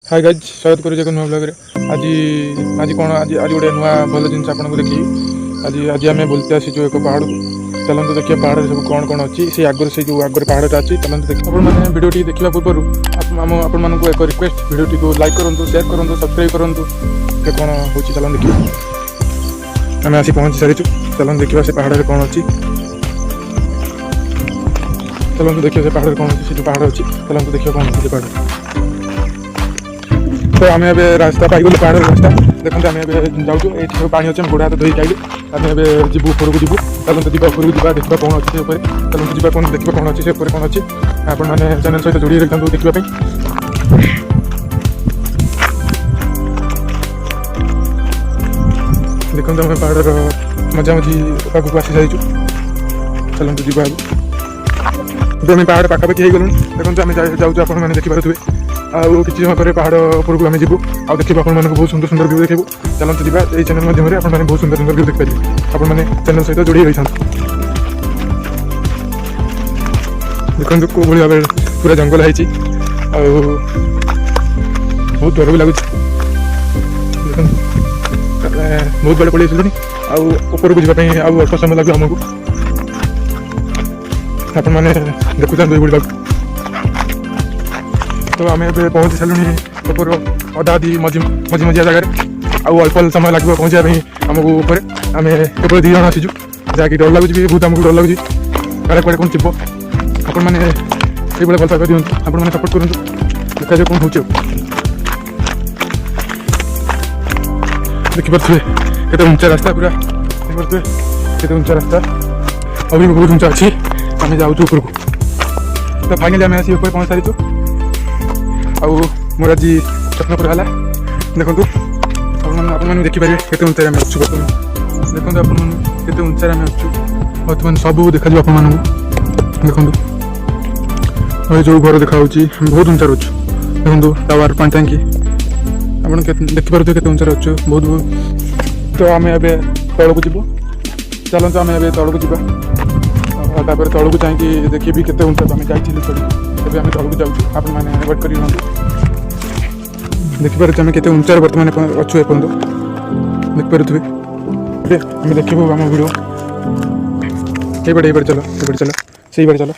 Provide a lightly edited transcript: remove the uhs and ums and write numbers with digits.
hi guys स्वागत करुँ एक नुआ ब्लॉग आज आज कौन आज आज गोटे नुआ भल जिन आपको देखी आज आज आम बुलते आसीचु एक पहाड़ को चलते देखिए पहाड़ सब कौन कौन अच्छी से आगर से जो आगर पहाड़ा अच्छी चलते देखिए आपने भिडियो देखा पूर्व आपको एक रिक्वेस्ट भिडियो को लाइक करूँ शेयर करूँ सब्सक्राइब करूँ कौन हो चलते देखिए आम आसी पहुँची सारी चलते देखा से पहाड़ कौन अच्छी चलते देखिए से पहाड़ कौन अच्छी जो पहाड़ अच्छी चलते देखिए कौन अच्छी पहाड़ तो आम ए रास्ता पाइगलु पहाड़ रास्ता देखते आम जाऊँ पानी अच्छे गोड़ हाथ धोई खाइलु आम ए जीव ऊपर को जीव चलते जी ऊपर को देखा कौन अच्छी से चलते जी कौन देखा कौन अच्छी से कौन अच्छी आपने चैनल सहित जोड़ी रखता देखापी देखते आम पहाड़ मजामझी पाखक आसी सारी चलते जी तो आम पहाड़ पाखापाखि हो गलु देखते आम जाऊँ आपने देखिपे आउ कि समय पर पहाड़ ऊपर को आम जीवु आ देखिए आप बहुत सुंदर सुंदर व्यू देखू चलते जी ये चैनल माध्यम आपने बहुत सुंदर सुंदर व्यू देखिपारे आपने चैनल सहित जोड़ी रही देखते कौ भाई भाव पूरा जंगल है बहुत डर भी लगुच बहुत बड़े पड़े आउपर को जावाई अल्प समय लगे आमको आपने देखुं बुढ़ा तो आम ए पहुँची सारे ऊपर अधा अधी मझी मझिया जगह आउ अल्प समय लगे पहुँचापी आमको ऊपर आम केवल 2 जन आसीचु जहाँकि डर लगुच बहुत आमको डर लगुच काले कुआड़े कौन थी आपण मैंने भल पाइबा दिखाँ आपण मैंने सपोर्ट करूँ देखा जाए कौन हो देखिपे केते उंचा रास्ता पूरा देखिपे केते उंचा रास्ता अभी भी बहुत उंचा अच्छी आम जाऊँ ऊपर को तो फाइनाली आम आसी ऊपर पहुँच सारी आउ मोर आज स्वप्न पूरा है देखो आपने देखिपारे केते उंचार आम अच्छु बर्तमान देखो आपते उंचार आम अच्छु बर्तमान सब देखा आप देखो जो घर देखा बहुत उंचार अच्छु देखो टावर पानी टांकी आप देखिपे केते उंचार अच्छु बहुत बहुत तो आम ए तल को जीव चलते आम ए तल को जापर तल को चाहिए देखिए केते उंचा आम जाइए चढ़ी आम तल को जाऊँ आप वेट कर देखिपे आम केते उंचार बर्तमान अच्छु एपर्त देखिपे आम देखू आम भिडियो ये चलो से बारे चलो